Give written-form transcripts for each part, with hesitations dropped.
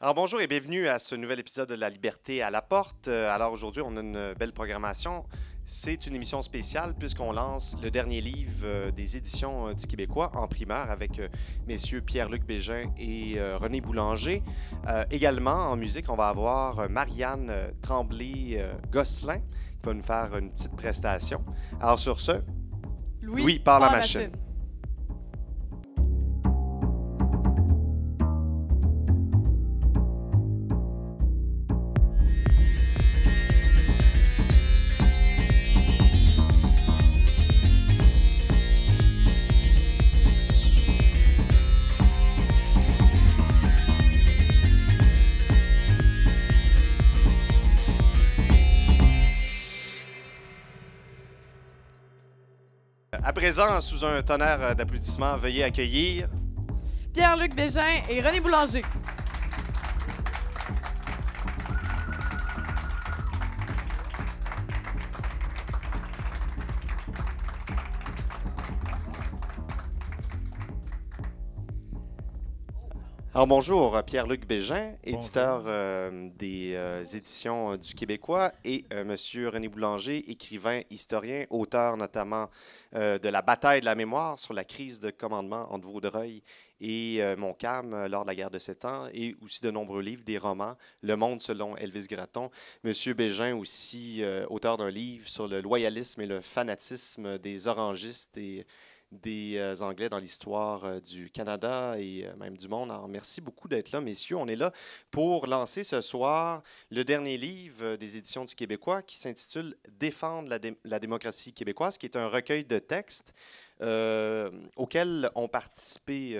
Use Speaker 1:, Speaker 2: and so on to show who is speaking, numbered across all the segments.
Speaker 1: Alors bonjour et bienvenue à ce nouvel épisode de La Liberté à la porte. Alors aujourd'hui, on a une belle programmation. C'est une émission spéciale puisqu'on lance le dernier livre des éditions du Québécois en primeur avec messieurs Pierre-Luc Bégin et René Boulanger. Également en musique, on va avoir Marianne Tremblay-Gosselin qui va nous faire une petite prestation. Alors sur ce, Louis par la machine. À présent, sous un tonnerre d'applaudissements, veuillez accueillir
Speaker 2: Pierre-Luc Bégin et René Boulanger.
Speaker 1: Alors bonjour, Pierre-Luc Bégin, éditeur des éditions du Québécois, et Monsieur René Boulanger, écrivain, historien, auteur notamment de La bataille de la mémoire sur la crise de commandement entre Vaudreuil et Montcalm lors de la guerre de 7 ans, et aussi de nombreux livres, des romans, Le Monde selon Elvis Gratton. Monsieur Bégin aussi auteur d'un livre sur le loyalisme et le fanatisme des orangistes et des Anglais dans l'histoire du Canada et même du monde. Alors, merci beaucoup d'être là, messieurs. On est là pour lancer ce soir le dernier livre des éditions du Québécois qui s'intitule « Défendre la démocratie québécoise », qui est un recueil de textes auxquels ont participé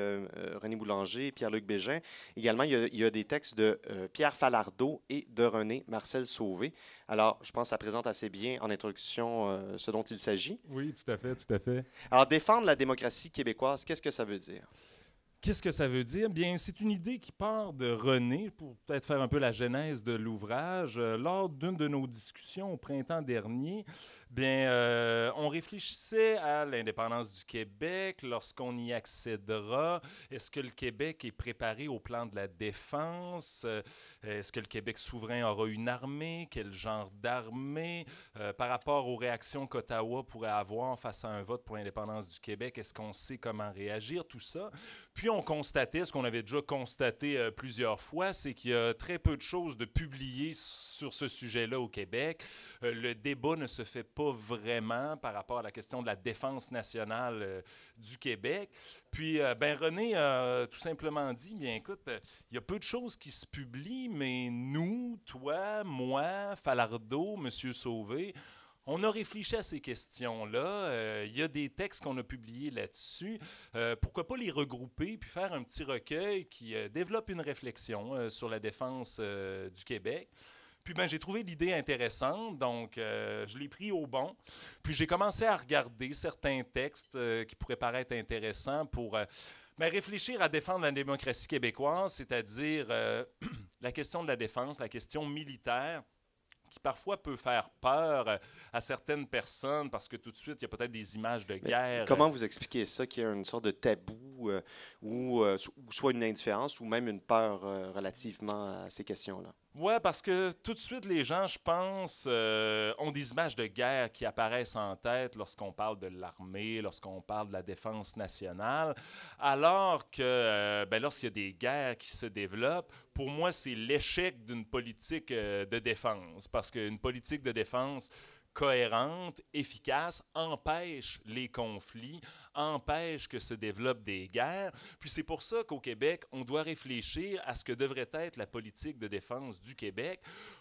Speaker 1: René Boulanger et Pierre-Luc Bégin. Également, il y a des textes de Pierre Falardeau et de René Marcel Sauvé. Alors, je pense que ça présente assez bien en introduction ce dont il s'agit.
Speaker 3: Oui, tout à fait, tout à fait.
Speaker 1: Alors, défendre la démocratie québécoise, qu'est-ce que ça veut dire?
Speaker 3: Qu'est-ce que ça veut dire? Bien, c'est une idée qui part de René, pour peut-être faire un peu la genèse de l'ouvrage. Lors d'une de nos discussions au printemps dernier, bien, on réfléchissait à l'indépendance du Québec, lorsqu'on y accédera. Est-ce que le Québec est préparé au plan de la défense? Est-ce que le Québec souverain aura une armée? Quel genre d'armée? Par rapport aux réactions qu'Ottawa pourrait avoir face à un vote pour l'indépendance du Québec, est-ce qu'on sait comment réagir? Tout ça. Puis on constatait, ce qu'on avait déjà constaté plusieurs fois, c'est qu'il y a très peu de choses de publiées sur ce sujet-là au Québec. Le débat ne se fait pas vraiment par rapport à la question de la défense nationale du Québec. Puis, René a tout simplement dit, bien écoute, il y a peu de choses qui se publient, mais nous, toi, moi, Falardeau, M. Sauvé, on a réfléchi à ces questions-là. Il y a des textes qu'on a publiés là-dessus. Pourquoi pas les regrouper puis faire un petit recueil qui développe une réflexion sur la défense du Québec. Puis j'ai trouvé l'idée intéressante, donc je l'ai pris au bon. Puis j'ai commencé à regarder certains textes qui pourraient paraître intéressants pour réfléchir à défendre la démocratie québécoise, c'est-à-dire la question de la défense, la question militaire, qui parfois peut faire peur à certaines personnes parce que tout de suite, il y a peut-être des images de guerre.
Speaker 1: Mais comment vous expliquez ça, qu'il y a une sorte de tabou ou soit une indifférence ou même une peur relativement à ces questions-là?
Speaker 3: Oui, parce que tout de suite, les gens, je pense, ont des images de guerre qui apparaissent en tête lorsqu'on parle de l'armée, lorsqu'on parle de la défense nationale, alors que lorsqu'il y a des guerres qui se développent, pour moi, c'est l'échec d'une politique de défense, parce qu'une politique de défense cohérente, efficace, empêche les conflits, empêche que se développent des guerres. Puis c'est pour ça qu'au Québec, on doit réfléchir à ce que devrait être la politique de défense du Québec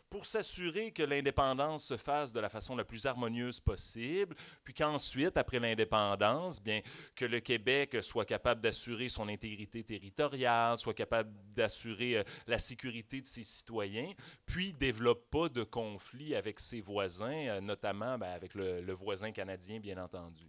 Speaker 3: pour s'assurer que l'indépendance se fasse de la façon la plus harmonieuse possible, puis qu'ensuite, après l'indépendance, bien que le Québec soit capable d'assurer son intégrité territoriale, soit capable d'assurer la sécurité de ses citoyens, puis développe pas de conflits avec ses voisins, notamment avec le voisin canadien, bien entendu.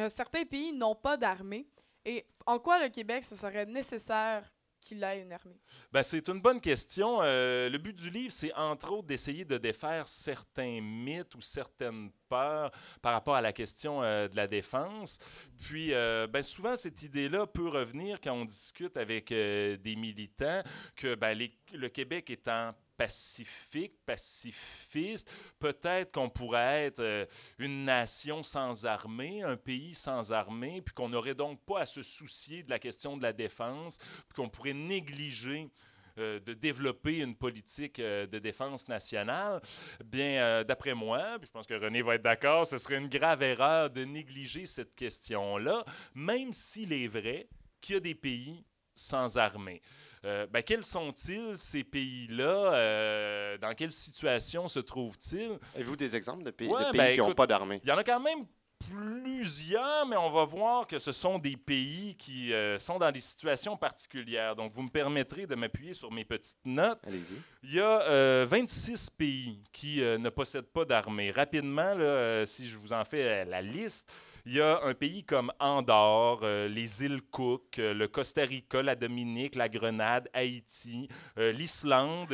Speaker 2: Certains pays n'ont pas d'armée. Et en quoi le Québec, ce serait nécessaire qu'il ait une armée?
Speaker 3: Ben, c'est une bonne question. Le but du livre, c'est entre autres d'essayer de défaire certains mythes ou certaines peurs par rapport à la question de la défense. Puis, ben, souvent, cette idée-là peut revenir quand on discute avec des militants que ben, le Québec étant pacifique, pacifiste, peut-être qu'on pourrait être une nation sans armée, un pays sans armée, puis qu'on n'aurait donc pas à se soucier de la question de la défense, puis qu'on pourrait négliger de développer une politique de défense nationale. Bien, d'après moi, puis je pense que René va être d'accord, ce serait une grave erreur de négliger cette question-là, même s'il est vrai qu'il y a des pays sans armée. Ben, quels sont-ils, ces pays-là? Dans quelle situation se trouvent-ils?
Speaker 1: Avez-vous des exemples de pays,
Speaker 3: Ben,
Speaker 1: qui n'ont pas d'armée?
Speaker 3: Il y en a quand même plusieurs, mais on va voir que ce sont des pays qui sont dans des situations particulières. Donc, vous me permettrez de m'appuyer sur mes petites notes.
Speaker 1: Allez-y.
Speaker 3: Il y a 26 pays qui ne possèdent pas d'armée. Rapidement, là, si je vous en fais la liste, il y a un pays comme Andorre, les îles Cook, le Costa Rica, la Dominique, la Grenade, Haïti, l'Islande,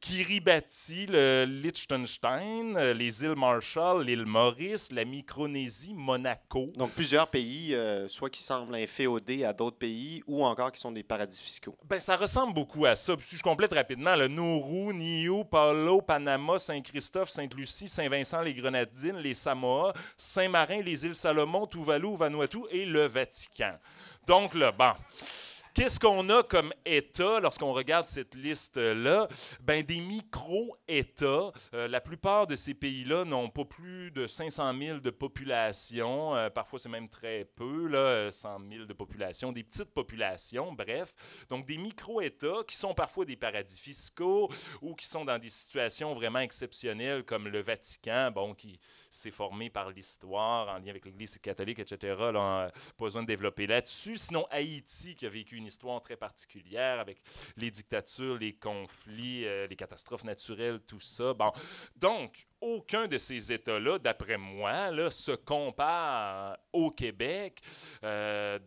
Speaker 3: Kiribati, le Liechtenstein, les îles Marshall, l'île Maurice, la Micronésie, Monaco.
Speaker 1: Donc, plusieurs pays, soit qui semblent inféodés à d'autres pays ou encore qui sont des paradis fiscaux.
Speaker 3: Ben, ça ressemble beaucoup à ça. Puis, si je complète rapidement, le Nauru, Niue, Paolo, Panama, Saint-Christophe, Sainte-Lucie, Saint-Vincent, les Grenadines, les Samoa, Saint-Marin, les îles Salomon, Tuvalu, Vanuatu et le Vatican. Donc, là, bon... Qu'est-ce qu'on a comme État lorsqu'on regarde cette liste-là? Ben, des micro-États. La plupart de ces pays-là n'ont pas plus de 500 000 de population. Parfois, c'est même très peu, là, 100 000 de population. Des petites populations, bref. Donc, des micro-États qui sont parfois des paradis fiscaux ou qui sont dans des situations vraiment exceptionnelles comme le Vatican, bon, qui s'est formé par l'histoire en lien avec l'Église catholique, etc. Là, pas besoin de développer là-dessus. Sinon, Haïti, qui a vécu une histoire très particulière avec les dictatures, les conflits, les catastrophes naturelles, tout ça. Bon, donc, aucun de ces États-là, d'après moi, là, se compare au Québec. Le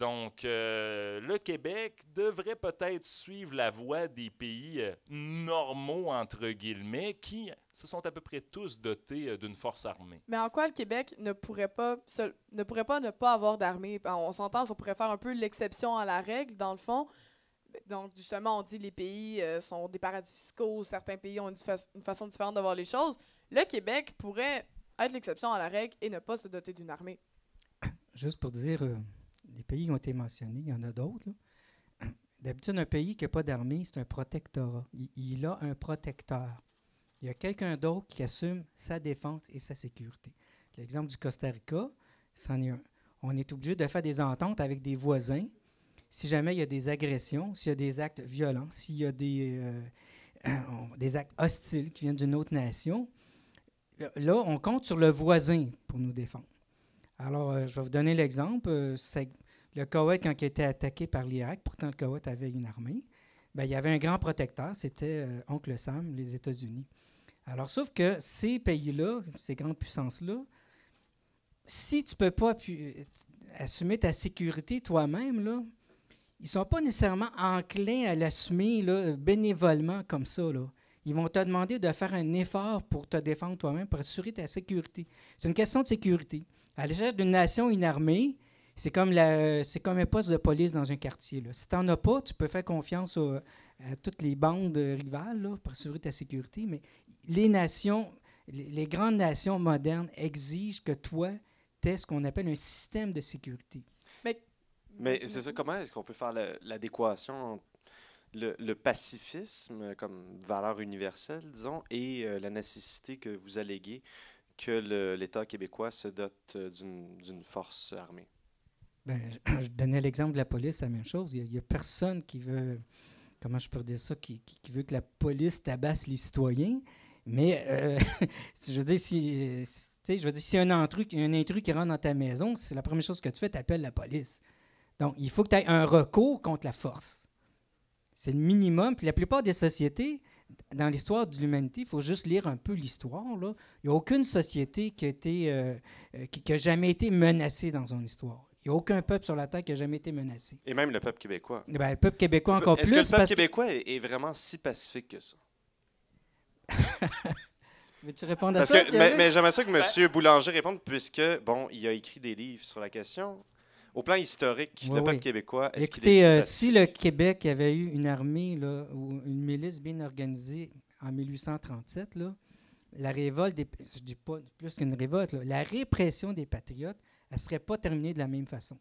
Speaker 3: Québec devrait peut-être suivre la voie des pays normaux, entre guillemets, qui se sont à peu près tous dotés d'une force armée.
Speaker 2: Mais en quoi le Québec ne pourrait pas ne pas avoir d'armée? On s'entend, on pourrait faire un peu l'exception à la règle, dans le fond. Donc, justement, on dit que les pays sont des paradis fiscaux, certains pays ont une façon différente de voir les choses. Le Québec pourrait être l'exception à la règle et ne pas se doter d'une armée.
Speaker 4: Juste pour dire, les pays qui ont été mentionnés, il y en a d'autres. Là. D'habitude, un pays qui n'a pas d'armée, c'est un protectorat. Il a un protecteur. Il y a quelqu'un d'autre qui assume sa défense et sa sécurité. L'exemple du Costa Rica, c'en est un. On est obligé de faire des ententes avec des voisins. Si jamais il y a des agressions, s'il y a des actes violents, s'il y a des actes hostiles qui viennent d'une autre nation, là, on compte sur le voisin pour nous défendre. Alors, je vais vous donner l'exemple. C'est le Koweït, quand il a été attaqué par l'Irak, pourtant le Koweït avait une armée, bien, il y avait un grand protecteur, c'était Oncle Sam, les États-Unis. Alors, sauf que ces pays-là, ces grandes puissances-là, si tu ne peux pas assumer ta sécurité toi-même, là, ils ne sont pas nécessairement enclins à l'assumer là, bénévolement comme ça. Là. Ils vont te demander de faire un effort pour te défendre toi-même, pour assurer ta sécurité. C'est une question de sécurité. À l'échelle d'une nation inarmée, c'est comme un poste de police dans un quartier. Là. Si tu n'en as pas, tu peux faire confiance à toutes les bandes rivales là, pour assurer ta sécurité, mais les grandes nations modernes exigent que toi, tu aies ce qu'on appelle un système de sécurité.
Speaker 1: Mais c'est ça, comment est-ce qu'on peut faire l'adéquation entre le pacifisme comme valeur universelle, disons, et la nécessité que vous alléguez que l'État québécois se dote d'une force armée?
Speaker 4: Bien, je donnais l'exemple de la police, c'est la même chose. Il n'y a personne qui veut, comment je peux dire ça, qui veut que la police tabasse les citoyens. Mais, je veux dire, s'il y a un intrus qui rentre dans ta maison, c'est la première chose que tu fais, tu appelles la police. Donc, il faut que tu aies un recours contre la force. C'est le minimum. Puis la plupart des sociétés, dans l'histoire de l'humanité, il faut juste lire un peu l'histoire. Là. Il n'y a aucune société qui a jamais été menacée dans son histoire. Il n'y a aucun peuple sur la Terre qui n'a jamais été menacé.
Speaker 1: Et même le peuple québécois.
Speaker 4: Ben, le peuple québécois encore plus.
Speaker 1: Est-ce que le peuple
Speaker 4: parce
Speaker 1: québécois est vraiment si pacifique que ça?
Speaker 4: Veux-tu répondre à
Speaker 1: Parce
Speaker 4: ça?
Speaker 1: que, mais j'aimerais ça que M. Boulanger réponde, puisque, bon, il a écrit des livres sur la question. Au plan historique,
Speaker 4: Oui,
Speaker 1: le peuple
Speaker 4: oui.
Speaker 1: québécois, est-ce qu'il
Speaker 4: Écoutez,
Speaker 1: est
Speaker 4: si le Québec avait eu une armée là, ou une milice bien organisée en 1837, là, la révolte, je dis pas plus qu'une révolte, là, la répression des patriotes, elle ne serait pas terminée de la même façon.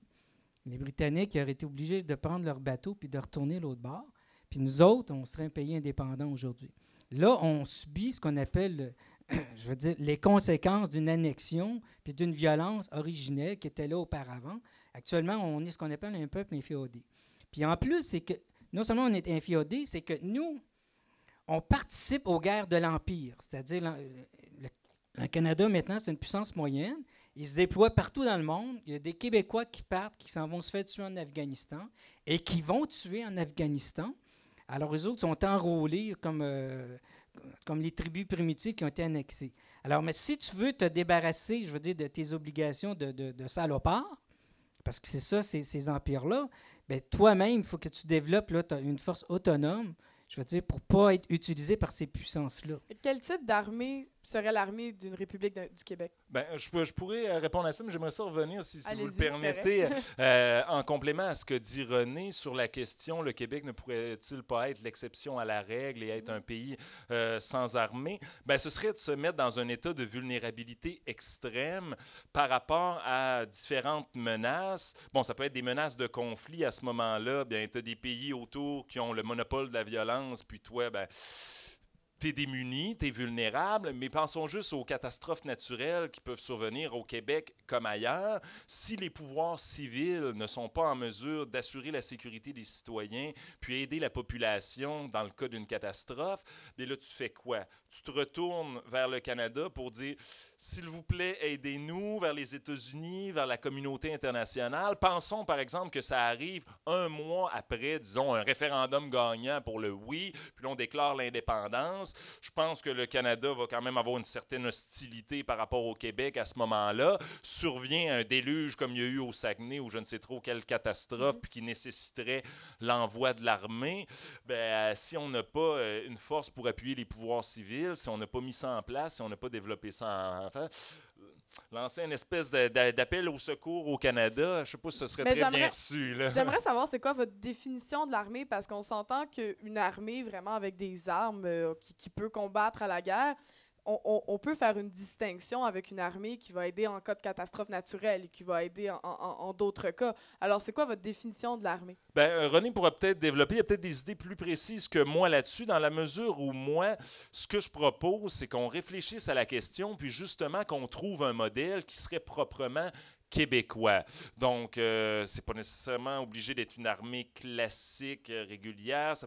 Speaker 4: Les Britanniques auraient été obligés de prendre leur bateau puis de retourner l'autre bord. Puis nous autres, on serait un pays indépendant aujourd'hui. Là, on subit ce qu'on appelle, je veux dire, les conséquences d'une annexion puis d'une violence originelle qui était là auparavant. Actuellement, on est ce qu'on appelle un peuple inféodé. Puis en plus, c'est que non seulement on est inféodé, c'est que nous, on participe aux guerres de l'Empire. C'est-à-dire, le Canada, maintenant, c'est une puissance moyenne. Il se déploie partout dans le monde. Il y a des Québécois qui partent, qui s'en vont se faire tuer en Afghanistan et qui vont tuer en Afghanistan. Alors, eux autres sont enrôlés comme les tribus primitives qui ont été annexées. Alors, mais si tu veux te débarrasser, je veux dire, de tes obligations de salopard, parce que c'est ça, ces empires-là, bien, toi-même, il faut que tu développes là, une force autonome, je veux dire, pour ne pas être utilisé par ces puissances-là.
Speaker 2: Quel type d'armée serait l'armée d'une République du Québec?
Speaker 3: Ben, je pourrais répondre à ça, mais j'aimerais ça revenir, si vous le
Speaker 2: Allez-y,
Speaker 3: permettez, en complément à ce que dit René sur la question, le Québec ne pourrait-il pas être l'exception à la règle et être un pays sans armée? Ben, ce serait de se mettre dans un état de vulnérabilité extrême par rapport à différentes menaces. Bon, ça peut être des menaces de conflit à ce moment-là. Bien, tu as des pays autour qui ont le monopole de la violence, puis toi, ben, t'es démuni, t'es vulnérable, mais pensons juste aux catastrophes naturelles qui peuvent survenir au Québec comme ailleurs. Si les pouvoirs civils ne sont pas en mesure d'assurer la sécurité des citoyens, puis aider la population dans le cas d'une catastrophe, bien là, tu fais quoi? Tu te retournes vers le Canada pour dire, s'il vous plaît, aidez-nous, vers les États-Unis, vers la communauté internationale. Pensons, par exemple, que ça arrive un mois après, disons, un référendum gagnant pour le oui, puis là, on déclare l'indépendance. Je pense que le Canada va quand même avoir une certaine hostilité par rapport au Québec à ce moment-là. Survient un déluge comme il y a eu au Saguenay ou je ne sais trop quelle catastrophe puis qui nécessiterait l'envoi de l'armée. Ben, si on n'a pas une force pour appuyer les pouvoirs civils, si on n'a pas mis ça en place, si on n'a pas développé ça lancer une espèce d'appel au secours au Canada, je ne sais pas si ce serait très bien reçu.
Speaker 2: J'aimerais savoir c'est quoi votre définition de l'armée, parce qu'on s'entend qu'une armée vraiment avec des armes qui peut combattre à la guerre, on peut faire une distinction avec une armée qui va aider en cas de catastrophe naturelle et qui va aider en d'autres cas. Alors, c'est quoi votre définition de l'armée?
Speaker 3: Ben, René pourra peut-être développer, il y a peut-être des idées plus précises que moi là-dessus, dans la mesure où moi, ce que je propose, c'est qu'on réfléchisse à la question, puis justement qu'on trouve un modèle qui serait proprement québécois. Donc, c'est pas nécessairement obligé d'être une armée classique, régulière. Ça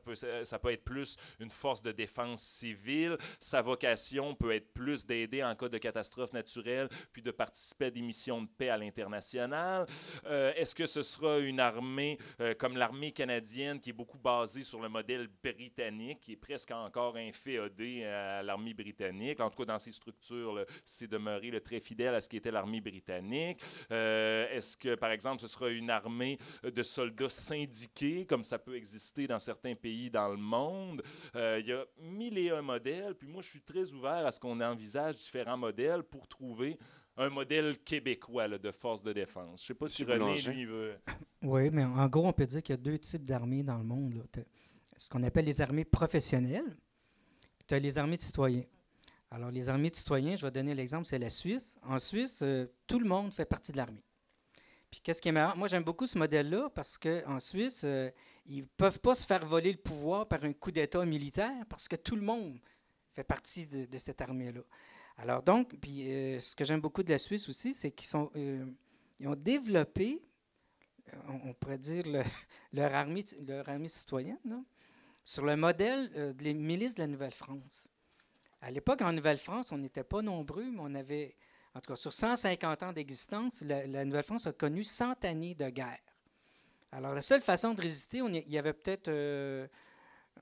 Speaker 3: peut être plus une force de défense civile. Sa vocation peut être plus d'aider en cas de catastrophe naturelle, puis de participer à des missions de paix à l'international. Est-ce que ce sera une armée comme l'armée canadienne, qui est beaucoup basée sur le modèle britannique, qui est presque encore inféodé à l'armée britannique? En tout cas, dans ses structures, c'est demeuré très fidèle à ce qui était l'armée britannique. Est-ce que, par exemple, ce sera une armée de soldats syndiqués, comme ça peut exister dans certains pays dans le monde? Il y a 1001 modèles, puis moi, je suis très ouvert à ce qu'on envisage différents modèles pour trouver un modèle québécois là, de force de défense. Je ne sais pas si René, lui, il veut...
Speaker 4: Oui, mais en gros, on peut dire qu'il y a deux types d'armées dans le monde. Là. Ce qu'on appelle les armées professionnelles, puis tu as les armées de citoyens. Alors, les armées de citoyens, je vais donner l'exemple, c'est la Suisse. En Suisse, tout le monde fait partie de l'armée. Puis, qu'est-ce qui est marrant? Moi, j'aime beaucoup ce modèle-là parce qu'en Suisse, ils ne peuvent pas se faire voler le pouvoir par un coup d'État militaire parce que tout le monde fait partie de cette armée-là. Alors, donc, puis, ce que j'aime beaucoup de la Suisse aussi, c'est ils ont développé, on pourrait dire, leur armée citoyenne, là, sur le modèle des milices de la Nouvelle-France. À l'époque, en Nouvelle-France, on n'était pas nombreux, mais on avait, en tout cas, sur 150 ans d'existence, la Nouvelle-France a connu 100 années de guerre. Alors, la seule façon de résister, il y avait peut-être,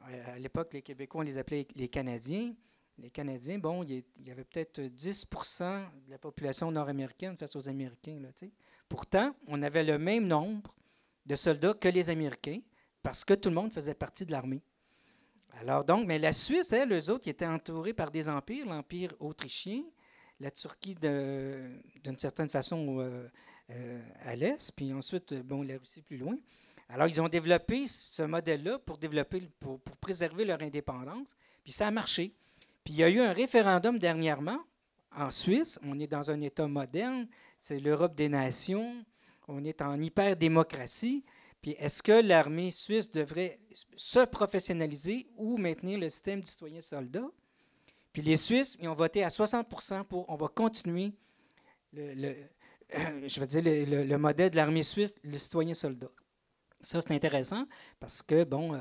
Speaker 4: à l'époque, les Québécois, on les appelait les Canadiens. Les Canadiens, bon, il y avait peut-être 10% de la population nord-américaine face aux Américains, là, tu sais. Pourtant, on avait le même nombre de soldats que les Américains parce que tout le monde faisait partie de l'armée. Alors donc, mais la Suisse, elle, eux autres, ils étaient entourés par des empires, l'Empire autrichien, la Turquie d'une certaine façon à l'est, puis ensuite, bon, la Russie plus loin. Alors, ils ont développé ce modèle-là pour préserver leur indépendance, puis ça a marché. Puis il y a eu un référendum dernièrement en Suisse. On est dans un État moderne, c'est l'Europe des nations, on est en hyper-démocratie. Puis est-ce que l'armée suisse devrait se professionnaliser ou maintenir le système du citoyen-soldat? Puis les Suisses, ils ont voté à 60% pour on va continuer le modèle de l'armée suisse, le citoyen-soldat. Ça, c'est intéressant parce que, bon,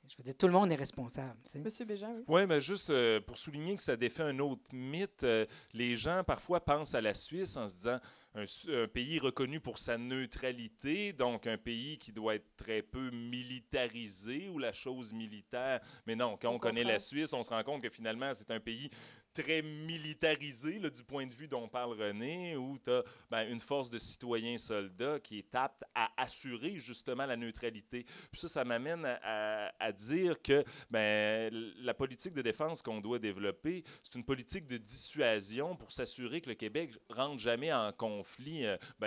Speaker 4: je veux dire, tout le monde est responsable. T'sais.
Speaker 2: Monsieur Bégin, oui.
Speaker 3: Oui, mais juste pour souligner que ça défait un autre mythe, les gens parfois pensent à la Suisse en se disant un pays reconnu pour sa neutralité, donc un pays qui doit être très peu militarisé ou la chose militaire. Mais non, quand on connaît la Suisse, on se rend compte que finalement, c'est un pays très militarisé là, du point de vue dont parle René, où tu as une force de citoyens-soldats qui est apte à assurer justement la neutralité. Puis ça m'amène à dire que la politique de défense qu'on doit développer, c'est une politique de dissuasion pour s'assurer que le Québec ne rentre jamais en conflit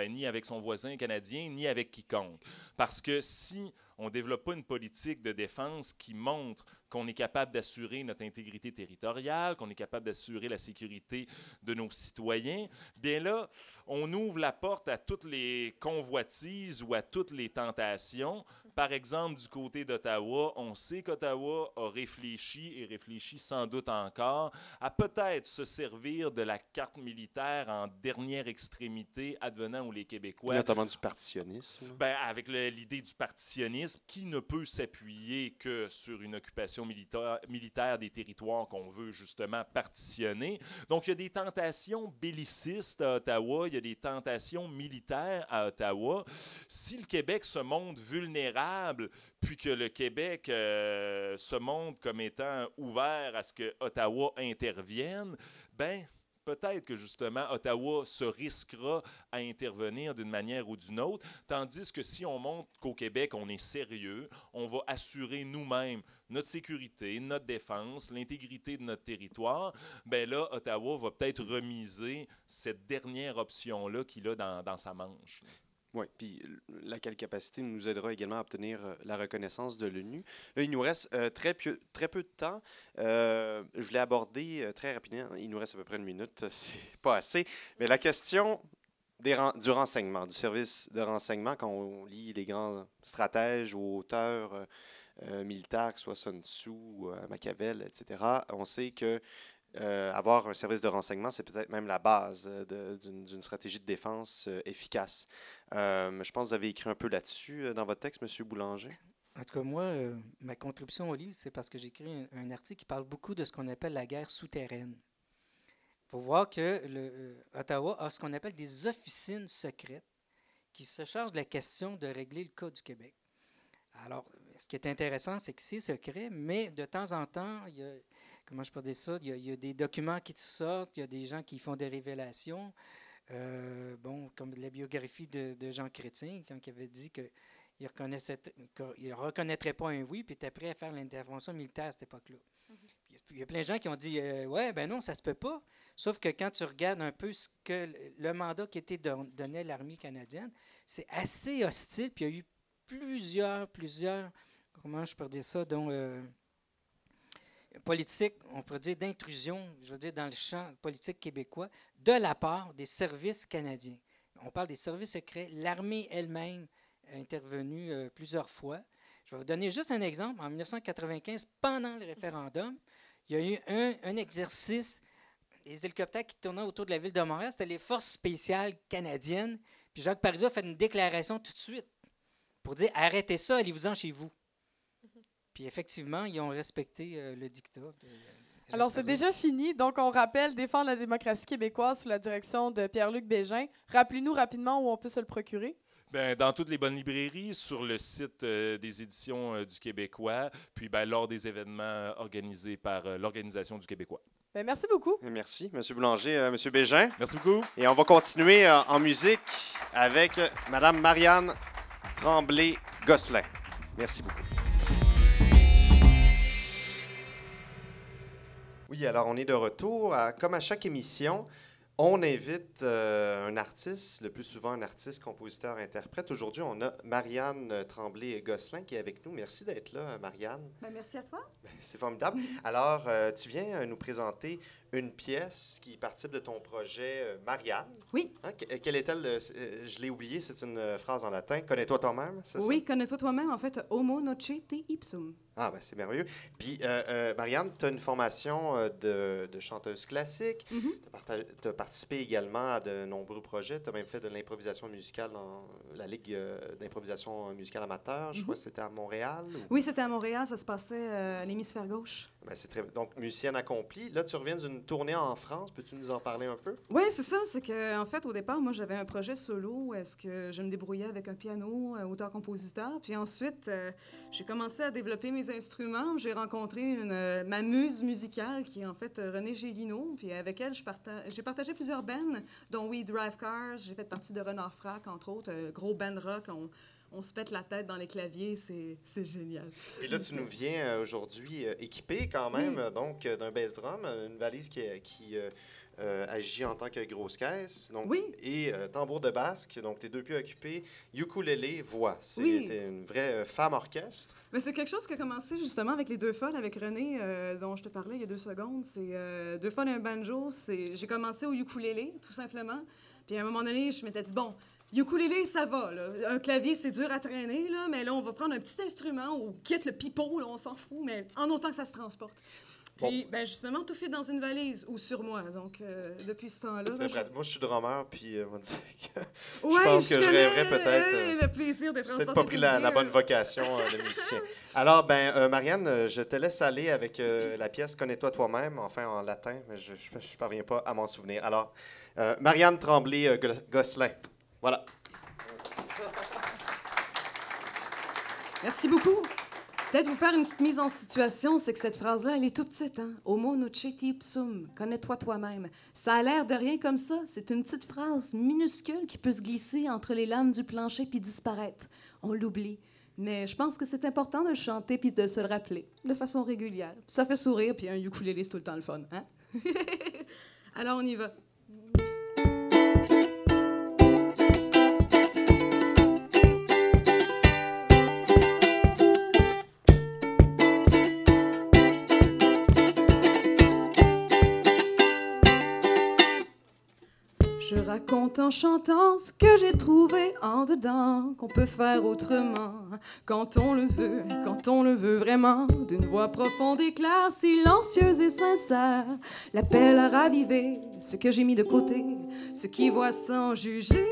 Speaker 3: ni avec son voisin canadien, ni avec quiconque. Parce que si on ne développe pas une politique de défense qui montre qu'on est capable d'assurer notre intégrité territoriale, qu'on est capable d'assurer la sécurité de nos citoyens, bien là, on ouvre la porte à toutes les convoitises ou à toutes les tentations. Par exemple, du côté d'Ottawa, on sait qu'Ottawa a réfléchi, et réfléchit sans doute encore, à peut-être se servir de la carte militaire en dernière extrémité, advenant où les Québécois...
Speaker 1: Notamment du partitionnisme.
Speaker 3: Avec l'idée du partitionnisme, qui ne peut s'appuyer que sur une occupation militaire des territoires qu'on veut justement partitionner. Donc, il y a des tentations bellicistes à Ottawa, il y a des tentations militaires à Ottawa. Si le Québec se montre vulnérable, puis que le Québec se montre comme étant ouvert à ce que Ottawa intervienne, peut-être que justement Ottawa se risquera à intervenir d'une manière ou d'une autre, tandis que si on montre qu'au Québec, on est sérieux, on va assurer nous-mêmes notre sécurité, notre défense, l'intégrité de notre territoire, là, Ottawa va peut-être remiser cette dernière option-là qu'il a dans sa manche.
Speaker 1: Oui, puis laquelle capacité nous aidera également à obtenir la reconnaissance de l'ONU. Là, il nous reste très peu de temps. Je voulais aborder très rapidement, il nous reste à peu près une minute, c'est pas assez, mais la question du renseignement, du service de renseignement, quand on lit les grands stratèges ou auteurs militaires, que ce soit Sun Tzu, Machiavel, etc., on sait que avoir un service de renseignement, c'est peut-être même la base d'une stratégie de défense efficace. Je pense que vous avez écrit un peu là-dessus dans votre texte, M. Boulanger.
Speaker 4: En tout cas, moi, ma contribution au livre, c'est parce que j'ai écrit un article qui parle beaucoup de ce qu'on appelle la guerre souterraine. Il faut voir que Ottawa a ce qu'on appelle des officines secrètes qui se chargent de la question de régler le cas du Québec. Alors, ce qui est intéressant, c'est que c'est secret, mais de temps en temps, il y a... Comment je peux dire ça? Il y a des documents qui sortent, il y a des gens qui font des révélations. Comme la biographie de Jean Chrétien, quand il avait dit qu'il ne reconnaîtrait pas un oui, puis était prêt à faire l'intervention militaire à cette époque-là. Mm-hmm. Il y a plein de gens qui ont dit non, ça se peut pas. Sauf que quand tu regardes un peu ce que le mandat qui était donné à l'armée canadienne, c'est assez hostile. Puis il y a eu plusieurs, comment je peux dire ça, dont politique, on pourrait dire d'intrusion, je veux dire, dans le champ politique québécois, de la part des services canadiens. On parle des services secrets. L'armée elle-même a intervenu plusieurs fois. Je vais vous donner juste un exemple. En 1995, pendant le référendum, il y a eu un exercice, des hélicoptères qui tournaient autour de la ville de Montréal. C'était les forces spéciales canadiennes. Puis Jacques Parizeau a fait une déclaration tout de suite pour dire « Arrêtez ça, allez-vous-en chez vous ». Puis effectivement, ils ont respecté le dictat.
Speaker 2: Alors, c'est déjà fini. Donc, on rappelle Défendre la démocratie québécoise sous la direction de Pierre-Luc Bégin. Rappelez-nous rapidement où on peut se le procurer.
Speaker 3: Dans toutes les bonnes librairies, sur le site des éditions du Québécois, puis lors des événements organisés par l'Organisation du Québécois.
Speaker 2: Ben, merci beaucoup.
Speaker 1: Merci, M. Boulanger, M. Bégin.
Speaker 3: Merci beaucoup.
Speaker 1: Et on va continuer en musique avec Mme Marianne Tremblay-Gosselin. Merci beaucoup. Oui, alors on est de retour. Comme à chaque émission, on invite un artiste, le plus souvent un artiste, compositeur, interprète. Aujourd'hui, on a Marianne Tremblay-Gosselin qui est avec nous. Merci d'être là, Marianne.
Speaker 5: Ben, merci à toi.
Speaker 1: C'est formidable. Alors, tu viens nous présenter une pièce qui participe de ton projet Marianne.
Speaker 5: Oui.
Speaker 1: Hein? Quelle est-elle? Je l'ai oublié, c'est une phrase en latin. Connais-toi toi-même, c'est ça?
Speaker 5: Oui, connais-toi toi-même, en fait, homo noce te ipsum.
Speaker 1: Ah, ben c'est merveilleux. Puis, Marianne, tu as une formation de chanteuse classique. Tu as participé également à de nombreux projets. Tu as même fait de l'improvisation musicale dans la Ligue d'improvisation musicale amateur. Je crois que c'était à Montréal.
Speaker 5: Oui, c'était à Montréal. Ça se passait à l'hémisphère gauche.
Speaker 1: Ben, c'est très... Donc, musicienne accomplie. Là, tu reviens d'une tournée en France. Peux-tu nous en parler un peu?
Speaker 5: Oui, c'est ça. C'est qu'en fait, au départ, moi, j'avais un projet solo où est-ce que je me débrouillais avec un piano, auteur-compositeur. Puis ensuite, j'ai commencé à développer mes instruments. J'ai rencontré ma muse musicale, qui est en fait Renée Gélineau. Puis avec elle, j'ai partagé plusieurs bands, dont We Drive Cars. J'ai fait partie de Renard Frac, entre autres. Gros band rock. On se pète la tête dans les claviers, c'est génial.
Speaker 1: Et là, tu nous viens aujourd'hui équipé quand même, donc d'un bass drum, une valise qui agit en tant que grosse caisse, donc, et tambour de basque, donc tes deux pieds occupés, ukulélé, voix. C'est une vraie femme orchestre.
Speaker 5: Mais c'est quelque chose qui a commencé justement avec les Deux Folles, avec Renée, dont je te parlais il y a 2 secondes. C'est Deux Folles et un banjo. J'ai commencé au ukulélé, tout simplement. Puis à un moment donné, je m'étais dit, bon, ukulélé, ça va, là. Un clavier, c'est dur à traîner, là, mais là, on va prendre un petit instrument, ou quitte le pipeau, là, on s'en fout, mais en autant que ça se transporte. Puis, ben justement, tout fit dans une valise ou sur moi. Donc, depuis ce temps-là...
Speaker 1: Moi, je suis drummer, puis on dit que
Speaker 5: je
Speaker 1: pense que je rêverais peut-être...
Speaker 5: le plaisir de transporter...
Speaker 1: Peut-être pas pris la bonne vocation de musicien. Alors, Marianne, je te laisse aller avec la pièce « Connais-toi toi-même », enfin en latin, mais je ne parviens pas à m'en souvenir. Alors, Marianne Tremblay-Gosselin. Voilà.
Speaker 5: Merci beaucoup. Peut-être vous faire une petite mise en situation, c'est que cette phrase-là, elle est tout petite. Hein? Homo noce te ipsum, connais-toi toi-même. Ça a l'air de rien comme ça. C'est une petite phrase minuscule qui peut se glisser entre les lames du plancher puis disparaître. On l'oublie. Mais je pense que c'est important de le chanter puis de se le rappeler de façon régulière. Ça fait sourire, puis un ukulélé, c'est tout le temps le fun. Hein? Alors, on y va. Je raconte en chantant ce que j'ai trouvé en dedans, qu'on peut faire autrement, quand on le veut vraiment, d'une voix profonde et claire, silencieuse et sincère, l'appel à raviver ce que j'ai mis de côté, ce qui voit sans juger.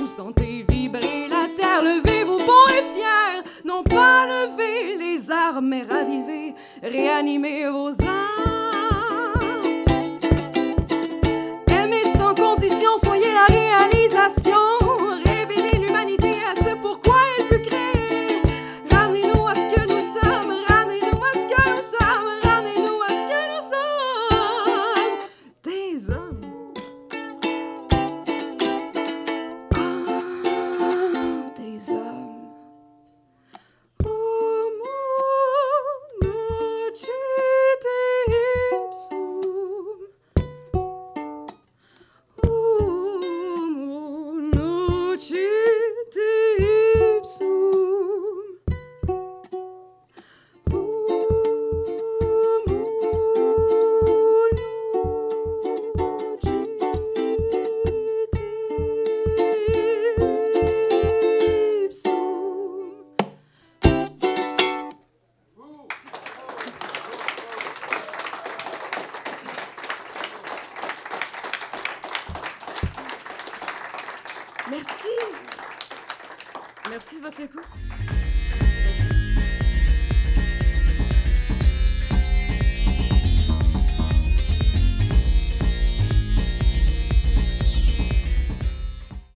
Speaker 5: Sentez vibrer la terre, levez-vous bons et fiers, non pas lever les armes, mais raviver, réanimer vos âmes. Aimez sans condition, soyez la réalisation, révélez l'humanité à ce pourquoi elle fut créée. Ramenez-nous à ce que nous sommes, ramenez-nous à ce que nous sommes, ramenez-nous à ce que nous sommes, des hommes. Merci de votre écoute. Merci d'être là.